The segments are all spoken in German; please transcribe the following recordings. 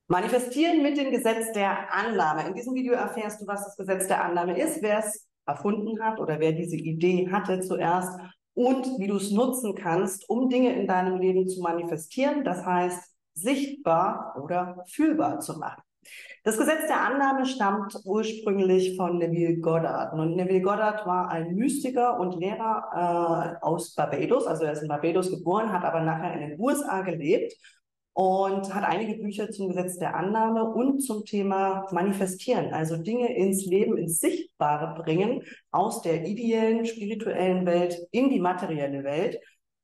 Manifestieren mit dem Gesetz der Annahme. In diesem Video erfährst du, was das Gesetz der Annahme ist, wer es erfunden hat oder wer diese Idee hatte zuerst und wie du es nutzen kannst, um Dinge in deinem Leben zu manifestieren, das heißt sichtbar oder fühlbar zu machen. Das Gesetz der Annahme stammt ursprünglich von Neville Goddard. Und Neville Goddard war ein Mystiker und Lehrer aus Barbados, also er ist in Barbados geboren, hat aber nachher in den USA gelebt und hat einige Bücher zum Gesetz der Annahme und zum Thema Manifestieren, also Dinge ins Leben, ins Sichtbare bringen, aus der ideellen, spirituellen Welt in die materielle Welt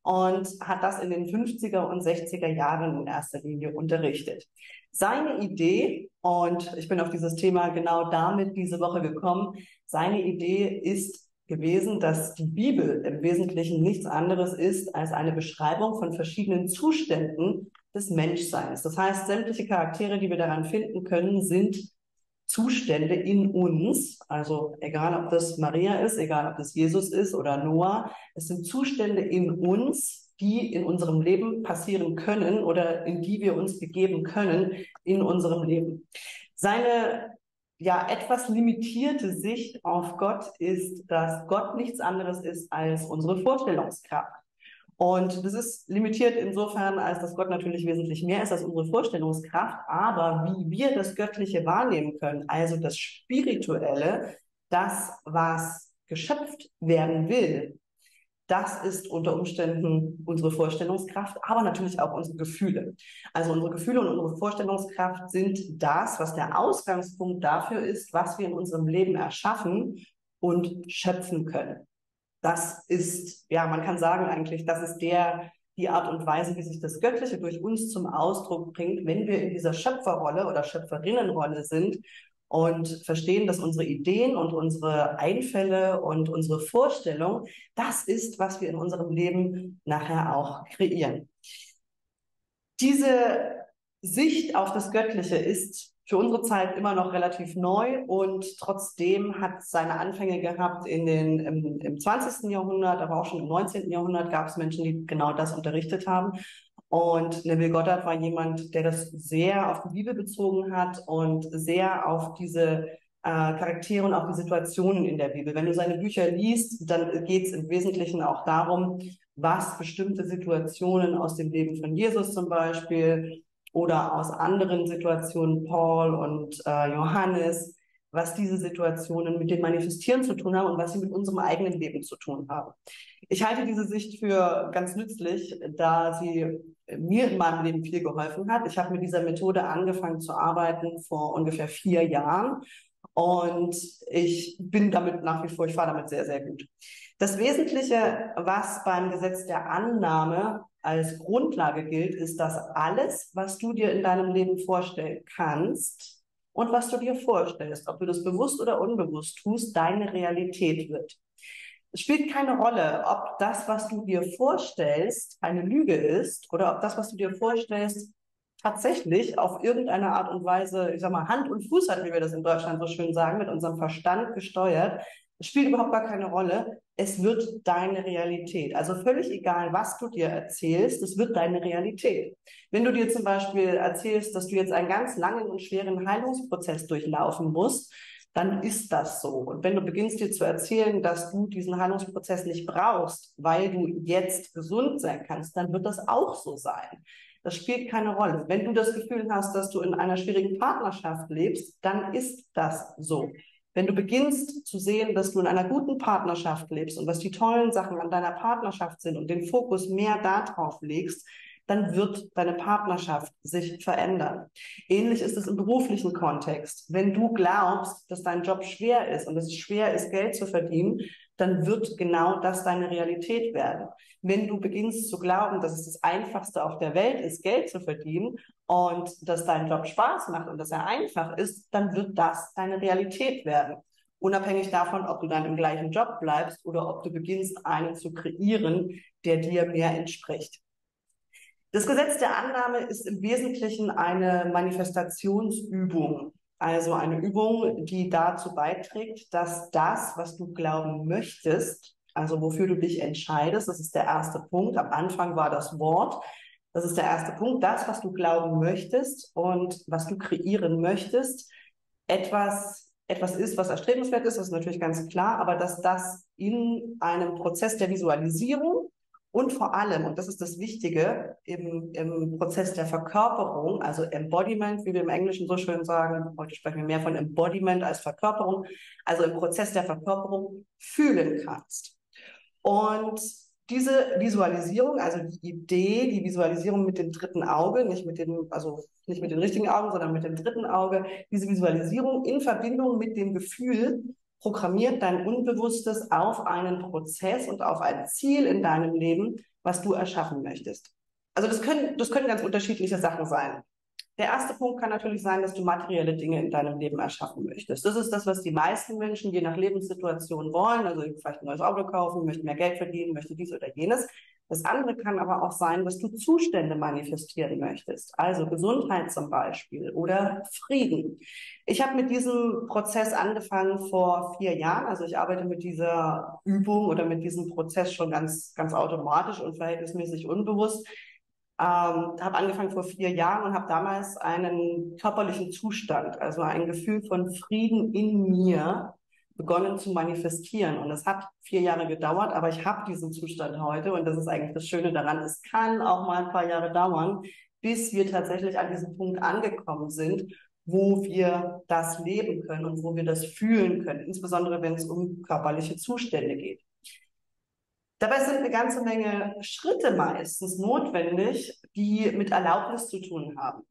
und hat das in den 50er und 60er Jahren in erster Linie unterrichtet. Seine Idee, und ich bin auf dieses Thema genau damit diese Woche gekommen, seine Idee ist gewesen, dass die Bibel im Wesentlichen nichts anderes ist als eine Beschreibung von verschiedenen Zuständen des Menschseins. Das heißt, sämtliche Charaktere, die wir daran finden können, sind Zustände in uns, also egal ob das Maria ist, egal ob das Jesus ist oder Noah, es sind Zustände in uns, die in unserem Leben passieren können oder in die wir uns begeben können in unserem Leben. Seine etwas limitierte Sicht auf Gott ist, dass Gott nichts anderes ist als unsere Vorstellungskraft. Und das ist limitiert insofern, als dass Gott natürlich wesentlich mehr ist als unsere Vorstellungskraft, aber wie wir das Göttliche wahrnehmen können, also das Spirituelle, das, was geschöpft werden will, das ist unter Umständen unsere Vorstellungskraft, aber natürlich auch unsere Gefühle. Also unsere Gefühle und unsere Vorstellungskraft sind das, was der Ausgangspunkt dafür ist, was wir in unserem Leben erschaffen und schöpfen können. Das ist, ja, man kann sagen eigentlich, das ist die Art und Weise, wie sich das Göttliche durch uns zum Ausdruck bringt, wenn wir in dieser Schöpferrolle oder Schöpferinnenrolle sind und verstehen, dass unsere Ideen und unsere Einfälle und unsere Vorstellung, das ist, was wir in unserem Leben nachher auch kreieren. Diese Sicht auf das Göttliche ist für unsere Zeit immer noch relativ neu und trotzdem hat es seine Anfänge gehabt im 20. Jahrhundert, aber auch schon im 19. Jahrhundert gab es Menschen, die genau das unterrichtet haben. Und Neville Goddard war jemand, der das sehr auf die Bibel bezogen hat und sehr auf diese Charaktere und auch die Situationen in der Bibel. Wenn du seine Bücher liest, dann geht es im Wesentlichen auch darum, was bestimmte Situationen aus dem Leben von Jesus zum Beispiel oder aus anderen Situationen, Paul und Johannes, was diese Situationen mit dem Manifestieren zu tun haben und was sie mit unserem eigenen Leben zu tun haben. Ich halte diese Sicht für ganz nützlich, da sie mir in meinem Leben viel geholfen hat. Ich habe mit dieser Methode angefangen zu arbeiten vor ungefähr 4 Jahren und ich bin damit nach wie vor, ich fahre damit sehr, sehr gut. Das Wesentliche, was beim Gesetz der Annahme als Grundlage gilt, ist, dass alles, was du dir in deinem Leben vorstellen kannst und was du dir vorstellst, ob du das bewusst oder unbewusst tust, deine Realität wird. Es spielt keine Rolle, ob das, was du dir vorstellst, eine Lüge ist oder ob das, was du dir vorstellst, tatsächlich auf irgendeine Art und Weise, ich sag mal, Hand und Fuß hat, wie wir das in Deutschland so schön sagen, mit unserem Verstand gesteuert. Es spielt überhaupt gar keine Rolle. Es wird deine Realität. Also völlig egal, was du dir erzählst, es wird deine Realität. Wenn du dir zum Beispiel erzählst, dass du jetzt einen ganz langen und schweren Heilungsprozess durchlaufen musst, dann ist das so. Und wenn du beginnst dir zu erzählen, dass du diesen Heilungsprozess nicht brauchst, weil du jetzt gesund sein kannst, dann wird das auch so sein. Das spielt keine Rolle. Wenn du das Gefühl hast, dass du in einer schwierigen Partnerschaft lebst, dann ist das so. Wenn du beginnst zu sehen, dass du in einer guten Partnerschaft lebst und was die tollen Sachen an deiner Partnerschaft sind und den Fokus mehr darauf legst, dann wird deine Partnerschaft sich verändern. Ähnlich ist es im beruflichen Kontext. Wenn du glaubst, dass dein Job schwer ist und es schwer ist, Geld zu verdienen, dann wird genau das deine Realität werden. Wenn du beginnst zu glauben, dass es das Einfachste auf der Welt ist, Geld zu verdienen und dass dein Job Spaß macht und dass er einfach ist, dann wird das deine Realität werden. Unabhängig davon, ob du dann im gleichen Job bleibst oder ob du beginnst, einen zu kreieren, der dir mehr entspricht. Das Gesetz der Annahme ist im Wesentlichen eine Manifestationsübung, also eine Übung, die dazu beiträgt, dass das, was du glauben möchtest, also wofür du dich entscheidest, das ist der erste Punkt. Am Anfang war das Wort, Das ist der erste Punkt. Das, was du glauben möchtest und was du kreieren möchtest, etwas ist, was erstrebenswert ist, das ist natürlich ganz klar, aber dass das in einem Prozess der Visualisierung und vor allem, und das ist das Wichtige, im Prozess der Verkörperung, also Embodiment, wie wir im Englischen so schön sagen, heute sprechen wir mehr von Embodiment als Verkörperung, also im Prozess der Verkörperung fühlen kannst. Und diese Visualisierung, also die Idee, die Visualisierung mit dem dritten Auge, also nicht mit den richtigen Augen, sondern mit dem dritten Auge, diese Visualisierung in Verbindung mit dem Gefühl programmiert dein Unbewusstes auf einen Prozess und auf ein Ziel in deinem Leben, was du erschaffen möchtest. Also das können ganz unterschiedliche Sachen sein. Der erste Punkt kann natürlich sein, dass du materielle Dinge in deinem Leben erschaffen möchtest. Das ist das, was die meisten Menschen je nach Lebenssituation wollen. Also vielleicht ein neues Auto kaufen, möchte mehr Geld verdienen, möchte dies oder jenes. Das andere kann aber auch sein, dass du Zustände manifestieren möchtest. Also Gesundheit zum Beispiel oder Frieden. Ich habe mit diesem Prozess angefangen vor 4 Jahren. Also ich arbeite mit dieser Übung oder mit diesem Prozess schon ganz, ganz automatisch und verhältnismäßig unbewusst. Habe angefangen vor 4 Jahren und habe damals einen körperlichen Zustand, also ein Gefühl von Frieden in mir begonnen zu manifestieren. Und es hat 4 Jahre gedauert, aber ich habe diesen Zustand heute und das ist eigentlich das Schöne daran. Es kann auch mal ein paar Jahre dauern, bis wir tatsächlich an diesem Punkt angekommen sind, wo wir das leben können und wo wir das fühlen können, insbesondere wenn es um körperliche Zustände geht. Dabei sind eine ganze Menge Schritte meistens notwendig, die mit Erlaubnis zu tun haben.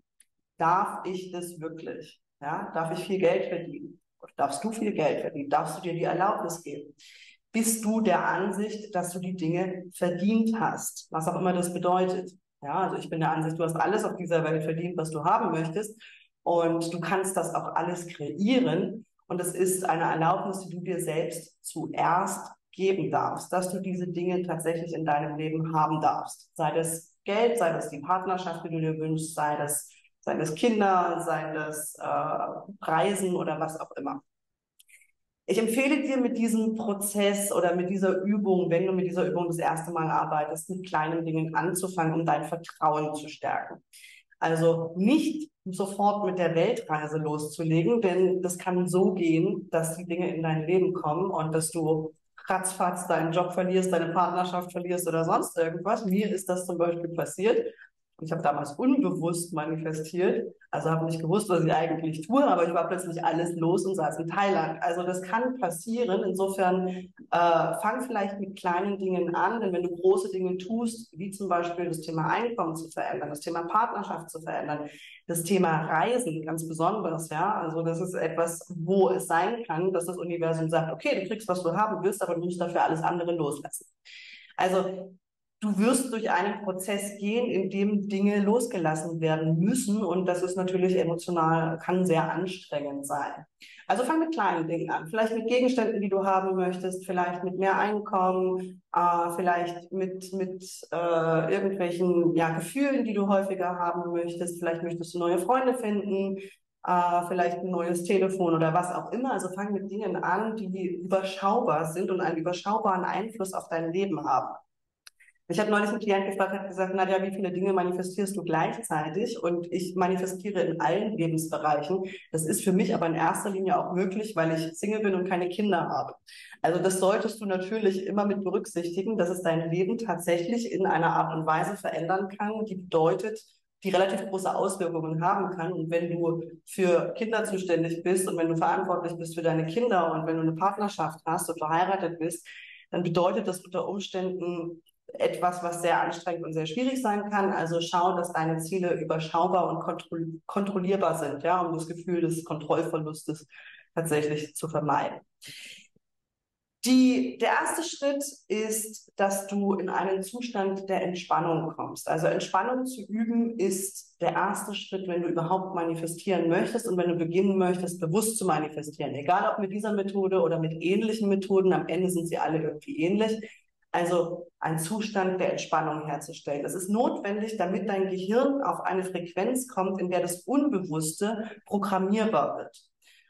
Darf ich das wirklich? Ja, darf ich viel Geld verdienen? Oder darfst du viel Geld verdienen? Darfst du dir die Erlaubnis geben? Bist du der Ansicht, dass du die Dinge verdient hast? Was auch immer das bedeutet. Ja, also ich bin der Ansicht, du hast alles auf dieser Welt verdient, was du haben möchtest. Und du kannst das auch alles kreieren. Und es ist eine Erlaubnis, die du dir selbst zuerst geben darfst, dass du diese Dinge tatsächlich in deinem Leben haben darfst. Sei das Geld, sei das die Partnerschaft, die du dir wünschst, sei das Kinder, sei das Reisen oder was auch immer. Ich empfehle dir mit diesem Prozess oder mit dieser Übung, wenn du mit dieser Übung das erste Mal arbeitest, mit kleinen Dingen anzufangen, um dein Vertrauen zu stärken. Also nicht sofort mit der Weltreise loszulegen, denn das kann so gehen, dass die Dinge in dein Leben kommen und dass du ratzfatz deinen Job verlierst, deine Partnerschaft verlierst oder sonst irgendwas. Mir ist das zum Beispiel passiert. Ich habe damals unbewusst manifestiert, also habe nicht gewusst, was ich eigentlich tue, aber ich war plötzlich alles los und saß in Thailand. Also das kann passieren. Insofern fang vielleicht mit kleinen Dingen an, denn wenn du große Dinge tust, wie zum Beispiel das Thema Einkommen zu verändern, das Thema Partnerschaft zu verändern, das Thema Reisen ganz besonders, ja, also das ist etwas, wo es sein kann, dass das Universum sagt, okay, du kriegst, was du haben willst, aber du musst dafür alles andere loslassen. Also du wirst durch einen Prozess gehen, in dem Dinge losgelassen werden müssen und das ist natürlich emotional, kann sehr anstrengend sein. Also fang mit kleinen Dingen an, vielleicht mit Gegenständen, die du haben möchtest, vielleicht mit mehr Einkommen, vielleicht mit irgendwelchen Gefühlen, die du häufiger haben möchtest, vielleicht möchtest du neue Freunde finden, vielleicht ein neues Telefon oder was auch immer. Also fang mit Dingen an, die überschaubar sind und einen überschaubaren Einfluss auf dein Leben haben. Ich habe neulich einen Klient gefragt, hat gesagt, Nadja, wie viele Dinge manifestierst du gleichzeitig? Und ich manifestiere in allen Lebensbereichen. Das ist für mich aber in erster Linie auch möglich, weil ich Single bin und keine Kinder habe. Also das solltest du natürlich immer mit berücksichtigen, dass es dein Leben tatsächlich in einer Art und Weise verändern kann, die bedeutet, die relativ große Auswirkungen haben kann. Und wenn du für Kinder zuständig bist und wenn du verantwortlich bist für deine Kinder und wenn du eine Partnerschaft hast und verheiratet bist, dann bedeutet das unter Umständen etwas, was sehr anstrengend und sehr schwierig sein kann. Also schau, dass deine Ziele überschaubar und kontrollierbar sind, ja, um das Gefühl des Kontrollverlustes tatsächlich zu vermeiden. Der erste Schritt ist, dass du in einen Zustand der Entspannung kommst. Also Entspannung zu üben ist der erste Schritt, wenn du überhaupt manifestieren möchtest und wenn du beginnen möchtest, bewusst zu manifestieren. Egal ob mit dieser Methode oder mit ähnlichen Methoden, am Ende sind sie alle irgendwie ähnlich. Also ein Zustand der Entspannung herzustellen. Das ist notwendig, damit dein Gehirn auf eine Frequenz kommt, in der das Unbewusste programmierbar wird.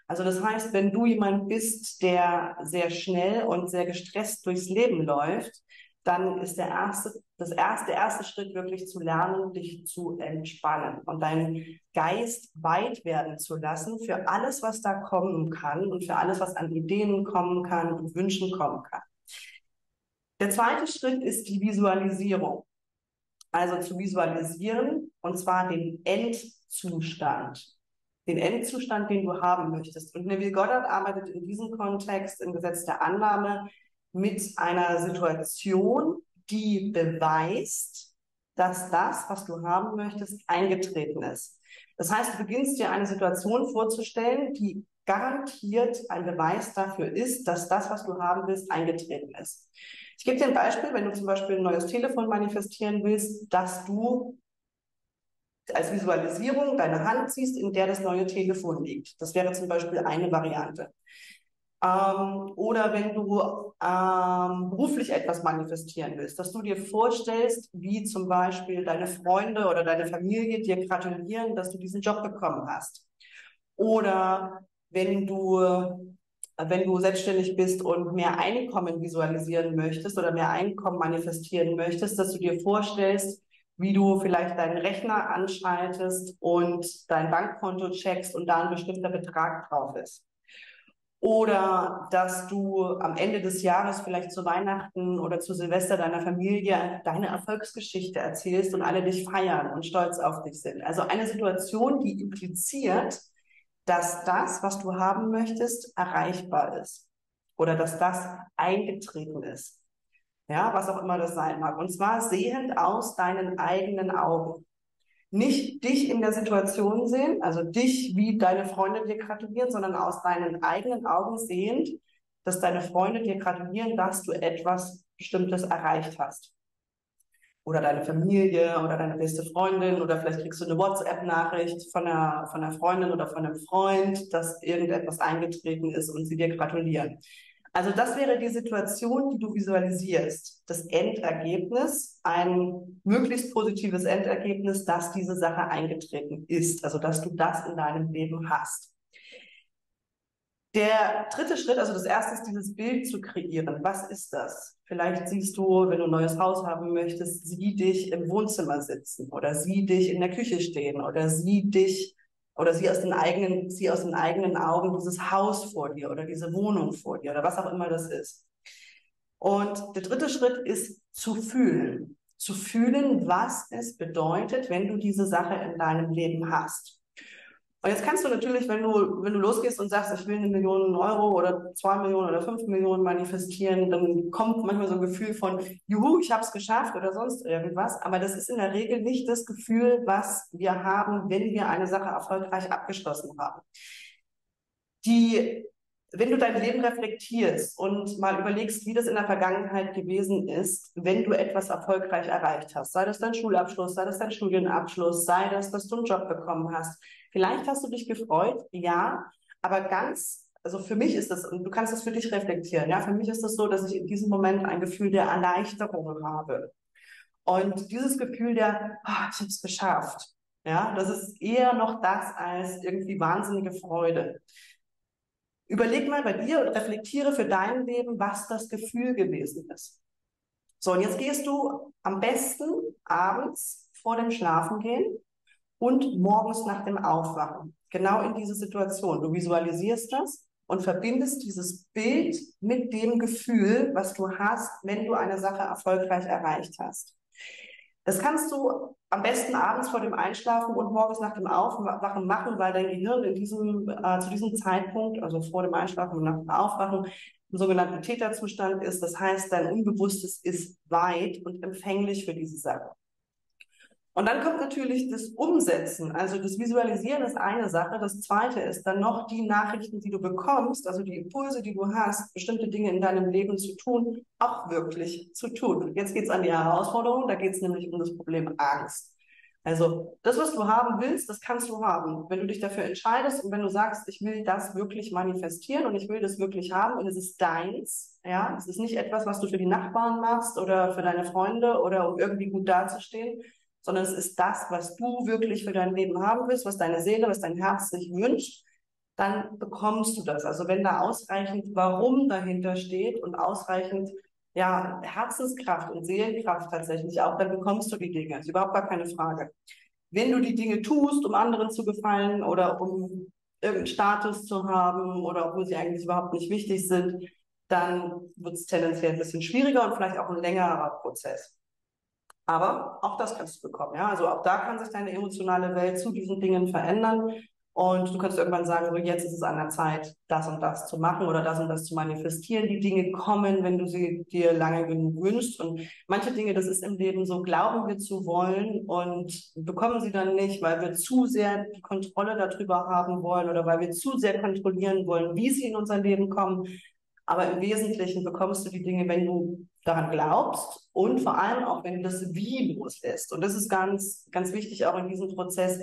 Also das heißt, wenn du jemand bist, der sehr schnell und sehr gestresst durchs Leben läuft, dann ist der erste Schritt wirklich zu lernen, dich zu entspannen und deinen Geist weit werden zu lassen für alles, was da kommen kann und für alles, was an Ideen kommen kann und Wünschen kommen kann. Der zweite Schritt ist die Visualisierung. Also zu visualisieren, und zwar den Endzustand. Den Endzustand, den du haben möchtest. Und Neville Goddard arbeitet in diesem Kontext im Gesetz der Annahme mit einer Situation, die beweist, dass das, was du haben möchtest, eingetreten ist. Das heißt, du beginnst dir eine Situation vorzustellen, die garantiert ein Beweis dafür ist, dass das, was du haben willst, eingetreten ist. Ich gebe dir ein Beispiel, wenn du zum Beispiel ein neues Telefon manifestieren willst, dass du als Visualisierung deine Hand siehst, in der das neue Telefon liegt. Das wäre zum Beispiel eine Variante. Oder wenn du beruflich etwas manifestieren willst, dass du dir vorstellst, wie zum Beispiel deine Freunde oder deine Familie dir gratulieren, dass du diesen Job bekommen hast. Oder wenn du selbstständig bist und mehr Einkommen visualisieren möchtest oder mehr Einkommen manifestieren möchtest, dass du dir vorstellst, wie du vielleicht deinen Rechner anschaltest und dein Bankkonto checkst und da ein bestimmter Betrag drauf ist. Oder dass du am Ende des Jahres vielleicht zu Weihnachten oder zu Silvester deiner Familie deine Erfolgsgeschichte erzählst und alle dich feiern und stolz auf dich sind. Also eine Situation, die impliziert, dass das, was du haben möchtest, erreichbar ist. Oder dass das eingetreten ist. Ja, was auch immer das sein mag. Und zwar sehend aus deinen eigenen Augen. Nicht dich in der Situation sehen, also dich, wie deine Freunde dir gratulieren, sondern aus deinen eigenen Augen sehend, dass deine Freunde dir gratulieren, dass du etwas Bestimmtes erreicht hast. Oder deine Familie oder deine beste Freundin oder vielleicht kriegst du eine WhatsApp-Nachricht von einer Freundin oder von einem Freund, dass irgendetwas eingetreten ist und sie dir gratulieren. Also das wäre die Situation, die du visualisierst. Das Endergebnis, ein möglichst positives Endergebnis, dass diese Sache eingetreten ist. Also dass du das in deinem Leben hast. Der dritte Schritt, also das erste ist dieses Bild zu kreieren. Was ist das? Vielleicht siehst du, wenn du ein neues Haus haben möchtest, sieh dich im Wohnzimmer sitzen oder sieh dich in der Küche stehen oder sieh aus den eigenen Augen dieses Haus vor dir oder diese Wohnung vor dir oder was auch immer das ist. Und der dritte Schritt ist zu fühlen. Zu fühlen, was es bedeutet, wenn du diese Sache in deinem Leben hast. Und jetzt kannst du natürlich, wenn du losgehst und sagst, ich will 1 Million Euro oder 2 Millionen oder 5 Millionen manifestieren, dann kommt manchmal so ein Gefühl von, juhu, ich habe es geschafft oder sonst irgendwas. Aber das ist in der Regel nicht das Gefühl, was wir haben, wenn wir eine Sache erfolgreich abgeschlossen haben. Wenn du dein Leben reflektierst und mal überlegst, wie das in der Vergangenheit gewesen ist, wenn du etwas erfolgreich erreicht hast, sei das dein Schulabschluss, sei das dein Studienabschluss, sei das, dass du einen Job bekommen hast. Vielleicht hast du dich gefreut, ja, aber also für mich ist das, und du kannst das für dich reflektieren, ja, für mich ist das so, dass ich in diesem Moment ein Gefühl der Erleichterung habe. Und dieses Gefühl ich habe es geschafft, ja, das ist eher noch das als irgendwie wahnsinnige Freude. Überleg mal bei dir und reflektiere für dein Leben, was das Gefühl gewesen ist. So, und jetzt gehst du am besten abends vor dem Schlafengehen und morgens nach dem Aufwachen. Genau in diese Situation. Du visualisierst das und verbindest dieses Bild mit dem Gefühl, was du hast, wenn du eine Sache erfolgreich erreicht hast. Das kannst du am besten abends vor dem Einschlafen und morgens nach dem Aufwachen machen, weil dein Gehirn zu diesem Zeitpunkt, also vor dem Einschlafen und nach dem Aufwachen, im sogenannten Theta-Zustand ist. Das heißt, dein Unbewusstes ist weit und empfänglich für diese Sache. Und dann kommt natürlich das Umsetzen. Also das Visualisieren ist eine Sache. Das zweite ist dann noch die Nachrichten, die du bekommst, also die Impulse, die du hast, bestimmte Dinge in deinem Leben zu tun, auch wirklich zu tun. Und jetzt geht es an die Herausforderung. Da geht es nämlich um das Problem Angst. Also das, was du haben willst, das kannst du haben. Wenn du dich dafür entscheidest und wenn du sagst, ich will das wirklich manifestieren und ich will das wirklich haben und es ist deins, ja, es ist nicht etwas, was du für die Nachbarn machst oder für deine Freunde oder um irgendwie gut dazustehen, sondern es ist das, was du wirklich für dein Leben haben willst, was deine Seele, was dein Herz sich wünscht, dann bekommst du das. Also wenn da ausreichend Warum dahinter steht und ausreichend ja, Herzenskraft und Seelenkraft tatsächlich auch, dann bekommst du die Dinge. Ist überhaupt gar keine Frage. Wenn du die Dinge tust, um anderen zu gefallen oder um irgendeinen Status zu haben oder obwohl sie eigentlich überhaupt nicht wichtig sind, dann wird es tendenziell ein bisschen schwieriger und vielleicht auch ein längerer Prozess. Aber auch das kannst du bekommen, ja. Also auch da kann sich deine emotionale Welt zu diesen Dingen verändern. Und du kannst irgendwann sagen, so jetzt ist es an der Zeit, das und das zu machen oder das und das zu manifestieren. Die Dinge kommen, wenn du sie dir lange genug wünschst. Und manche Dinge, das ist im Leben so, glauben wir zu wollen und bekommen sie dann nicht, weil wir zu sehr die Kontrolle darüber haben wollen oder weil wir zu sehr kontrollieren wollen, wie sie in unser Leben kommen. Aber im Wesentlichen bekommst du die Dinge, wenn du daran glaubst und vor allem auch, wenn du das Wie loslässt. Und das ist ganz, ganz wichtig auch in diesem Prozess.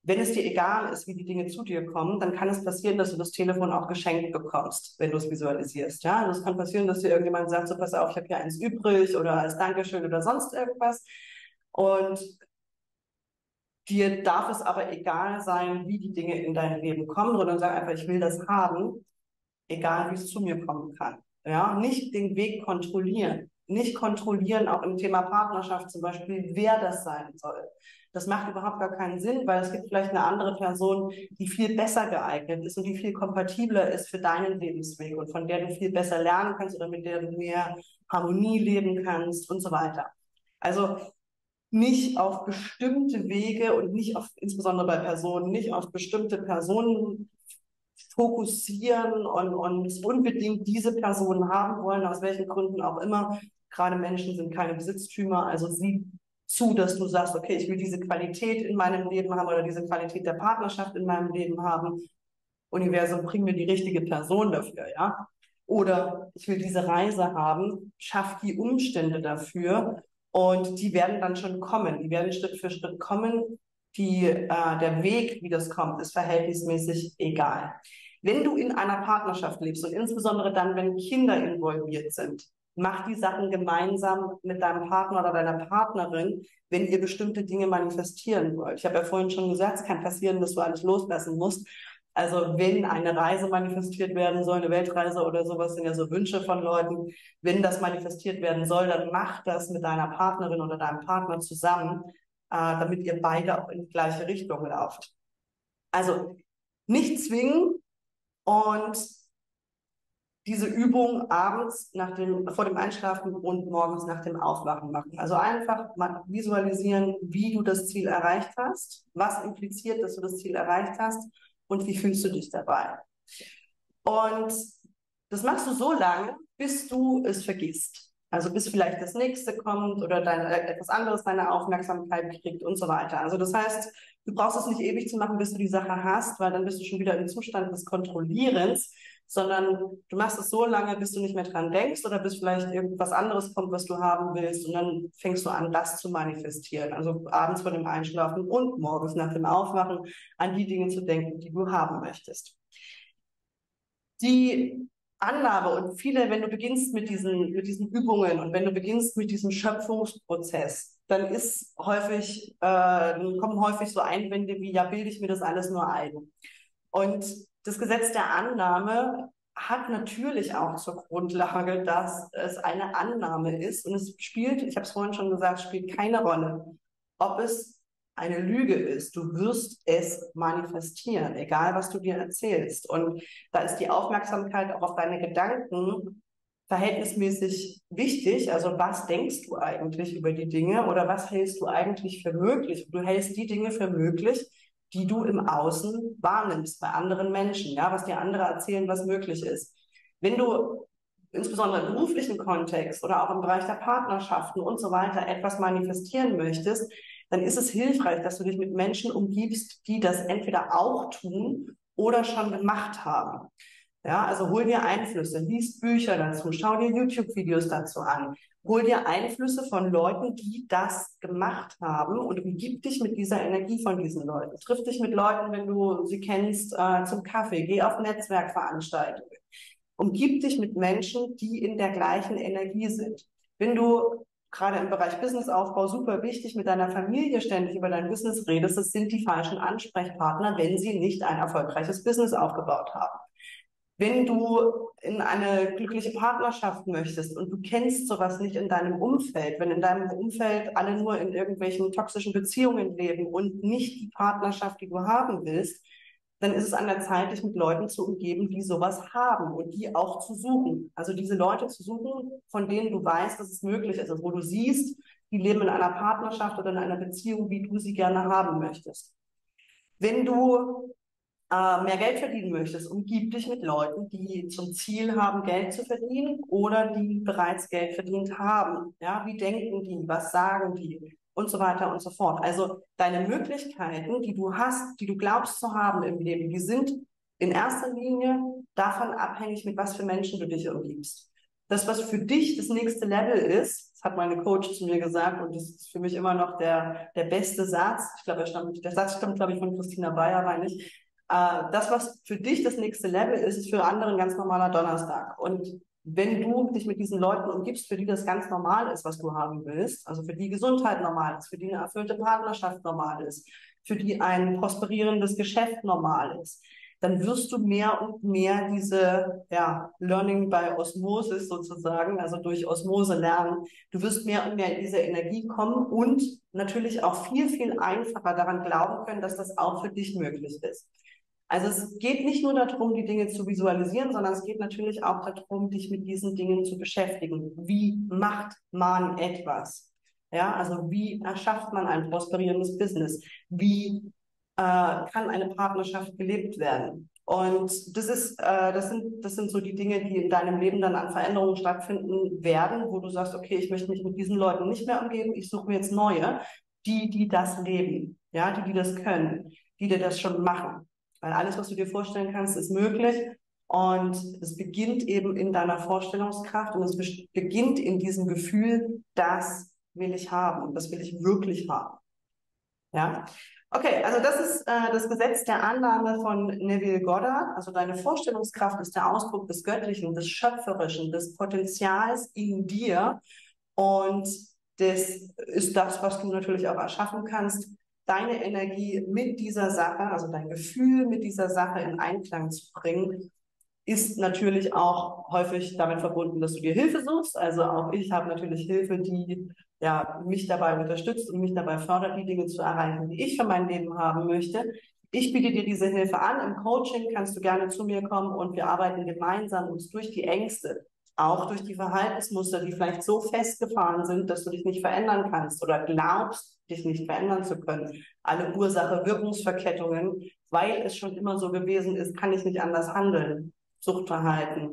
Wenn es dir egal ist, wie die Dinge zu dir kommen, dann kann es passieren, dass du das Telefon auch geschenkt bekommst, wenn du es visualisierst. Ja, also es kann passieren, dass dir irgendjemand sagt, so pass auf, ich habe hier eins übrig oder als Dankeschön oder sonst irgendwas. Und dir darf es aber egal sein, wie die Dinge in dein Leben kommen, sondern sag einfach, ich will das haben, egal wie es zu mir kommen kann. Ja, nicht den Weg kontrollieren. Nicht kontrollieren, auch im Thema Partnerschaft zum Beispiel, wer das sein soll. Das macht überhaupt gar keinen Sinn, weil es gibt vielleicht eine andere Person, die viel besser geeignet ist und die viel kompatibler ist für deinen Lebensweg und von der du viel besser lernen kannst oder mit der du mehr Harmonie leben kannst und so weiter. Also nicht auf bestimmte Wege und nicht auf, insbesondere bei Personen, nicht auf bestimmte Personen fokussieren und unbedingt diese Person haben wollen, aus welchen Gründen auch immer. Gerade Menschen sind keine Besitztümer, also sieh zu, dass du sagst, okay, ich will diese Qualität in meinem Leben haben oder diese Qualität der Partnerschaft in meinem Leben haben. Universum, bring mir die richtige Person dafür, ja. Oder ich will diese Reise haben, schaff die Umstände dafür und die werden dann schon kommen. Die werden Schritt für Schritt kommen. Der Weg, wie das kommt, ist verhältnismäßig egal. Wenn du in einer Partnerschaft lebst und insbesondere dann, wenn Kinder involviert sind, mach die Sachen gemeinsam mit deinem Partner oder deiner Partnerin, wenn ihr bestimmte Dinge manifestieren wollt. Ich habe ja vorhin schon gesagt, es kann passieren, dass du alles loslassen musst. Also wenn eine Reise manifestiert werden soll, eine Weltreise oder sowas, sind ja so Wünsche von Leuten. Wenn das manifestiert werden soll, dann mach das mit deiner Partnerin oder deinem Partner zusammen, damit ihr beide auch in die gleiche Richtung lauft. Also nicht zwingen und diese Übung abends vor dem Einschlafen und morgens nach dem Aufwachen machen. Also einfach mal visualisieren, wie du das Ziel erreicht hast, was impliziert, dass du das Ziel erreicht hast und wie fühlst du dich dabei. Und das machst du so lange, bis du es vergisst. Also bis vielleicht das nächste kommt oder etwas anderes deine Aufmerksamkeit kriegt und so weiter. Also das heißt, du brauchst es nicht ewig zu machen, bis du die Sache hast, weil dann bist du schon wieder im Zustand des Kontrollierens, sondern du machst es so lange, bis du nicht mehr dran denkst oder bis vielleicht irgendwas anderes kommt, was du haben willst und dann fängst du an, das zu manifestieren. Also abends vor dem Einschlafen und morgens nach dem Aufwachen an die Dinge zu denken, die du haben möchtest. Die Annahme und viele, wenn du beginnst mit diesen Übungen und wenn du beginnst mit diesem Schöpfungsprozess, dann kommen häufig so Einwände wie, ja, bilde ich mir das alles nur ein. Und das Gesetz der Annahme hat natürlich auch zur Grundlage, dass es eine Annahme ist und es spielt, ich habe es vorhin schon gesagt, spielt keine Rolle, ob es eine Lüge ist. Du wirst es manifestieren, egal was du dir erzählst. Und da ist die Aufmerksamkeit auch auf deine Gedanken verhältnismäßig wichtig. Also was denkst du eigentlich über die Dinge oder was hältst du eigentlich für möglich? Du hältst die Dinge für möglich, die du im Außen wahrnimmst bei anderen Menschen, ja, was dir andere erzählen, was möglich ist. Wenn du insbesondere im beruflichen Kontext oder auch im Bereich der Partnerschaften und so weiter etwas manifestieren möchtest, dann ist es hilfreich, dass du dich mit Menschen umgibst, die das entweder auch tun oder schon gemacht haben. Ja, also hol dir Einflüsse, lies Bücher dazu, schau dir YouTube-Videos dazu an, hol dir Einflüsse von Leuten, die das gemacht haben und umgib dich mit dieser Energie von diesen Leuten. Triff dich mit Leuten, wenn du sie kennst, zum Kaffee, geh auf Netzwerkveranstaltungen. Umgib dich mit Menschen, die in der gleichen Energie sind. Wenn du gerade im Bereich Businessaufbau super wichtig mit deiner Familie ständig über dein Business redest, das sind die falschen Ansprechpartner, wenn sie nicht ein erfolgreiches Business aufgebaut haben. Wenn du in eine glückliche Partnerschaft möchtest und du kennst sowas nicht in deinem Umfeld, wenn in deinem Umfeld alle nur in irgendwelchen toxischen Beziehungen leben und nicht die Partnerschaft, die du haben willst, dann ist es an der Zeit, dich mit Leuten zu umgeben, die sowas haben und die auch zu suchen. Also diese Leute zu suchen, von denen du weißt, dass es möglich ist, also wo du siehst, die leben in einer Partnerschaft oder in einer Beziehung, wie du sie gerne haben möchtest. Wenn du mehr Geld verdienen möchtest, umgib dich mit Leuten, die zum Ziel haben, Geld zu verdienen oder die bereits Geld verdient haben. Ja, wie denken die? Was sagen die? Und so weiter und so fort. Also deine Möglichkeiten, die du hast, die du glaubst zu haben im Leben, die sind in erster Linie davon abhängig, mit was für Menschen du dich umgibst. Das, was für dich das nächste Level ist, das hat meine Coach zu mir gesagt und das ist für mich immer noch der beste Satz. Ich glaube, der Satz stammt, glaube ich, von Christina Bayer, meine ich. Das, was für dich das nächste Level ist, ist für andere ein ganz normaler Donnerstag. Und wenn du dich mit diesen Leuten umgibst, für die das ganz normal ist, was du haben willst, also für die Gesundheit normal ist, für die eine erfüllte Partnerschaft normal ist, für die ein prosperierendes Geschäft normal ist, dann wirst du mehr und mehr diese, ja, Learning by Osmosis sozusagen, also durch Osmose lernen. Du wirst mehr und mehr in diese Energie kommen und natürlich auch viel, viel einfacher daran glauben können, dass das auch für dich möglich ist. Also es geht nicht nur darum, die Dinge zu visualisieren, sondern es geht natürlich auch darum, dich mit diesen Dingen zu beschäftigen. Wie macht man etwas? Ja, also wie erschafft man ein prosperierendes Business? Wie kann eine Partnerschaft gelebt werden? Und das sind so die Dinge, die in deinem Leben dann an Veränderungen stattfinden werden, wo du sagst, okay, ich möchte mich mit diesen Leuten nicht mehr umgeben, ich suche mir jetzt neue, die das leben, ja, die das können, die dir das schon machen. Weil alles, was du dir vorstellen kannst, ist möglich. Und es beginnt eben in deiner Vorstellungskraft und es beginnt in diesem Gefühl, das will ich haben und das will ich wirklich haben. Ja. Okay, also das ist das Gesetz der Annahme von Neville Goddard. Also deine Vorstellungskraft ist der Ausdruck des Göttlichen, des Schöpferischen, des Potenzials in dir. Und das ist das, was du natürlich auch erschaffen kannst, deine Energie mit dieser Sache, also dein Gefühl mit dieser Sache in Einklang zu bringen, ist natürlich auch häufig damit verbunden, dass du dir Hilfe suchst. Also auch ich habe natürlich Hilfe, die ja mich dabei unterstützt und mich dabei fördert, die Dinge zu erreichen, die ich für mein Leben haben möchte. Ich biete dir diese Hilfe an. Im Coaching kannst du gerne zu mir kommen und wir arbeiten gemeinsam uns durch die Ängste, auch durch die Verhaltensmuster, die vielleicht so festgefahren sind, dass du dich nicht verändern kannst oder glaubst, dich nicht verändern zu können. Alle Ursache-Wirkungsverkettungen, weil es schon immer so gewesen ist, kann ich nicht anders handeln. Suchtverhalten,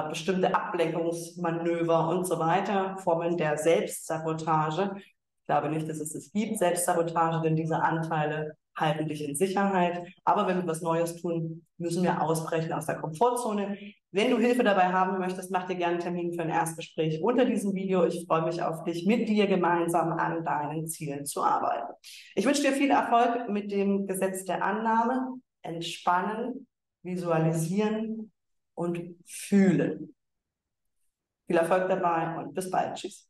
bestimmte Ablenkungsmanöver und so weiter, Formen der Selbstsabotage. Ich glaube nicht, dass es gibt, Selbstsabotage, denn diese Anteile halten dich in Sicherheit. Aber wenn wir was Neues tun, müssen wir ausbrechen aus der Komfortzone. Wenn du Hilfe dabei haben möchtest, mach dir gerne einen Termin für ein Erstgespräch unter diesem Video. Ich freue mich auf dich, mit dir gemeinsam an deinen Zielen zu arbeiten. Ich wünsche dir viel Erfolg mit dem Gesetz der Annahme. Entspannen, visualisieren und fühlen. Viel Erfolg dabei und bis bald. Tschüss.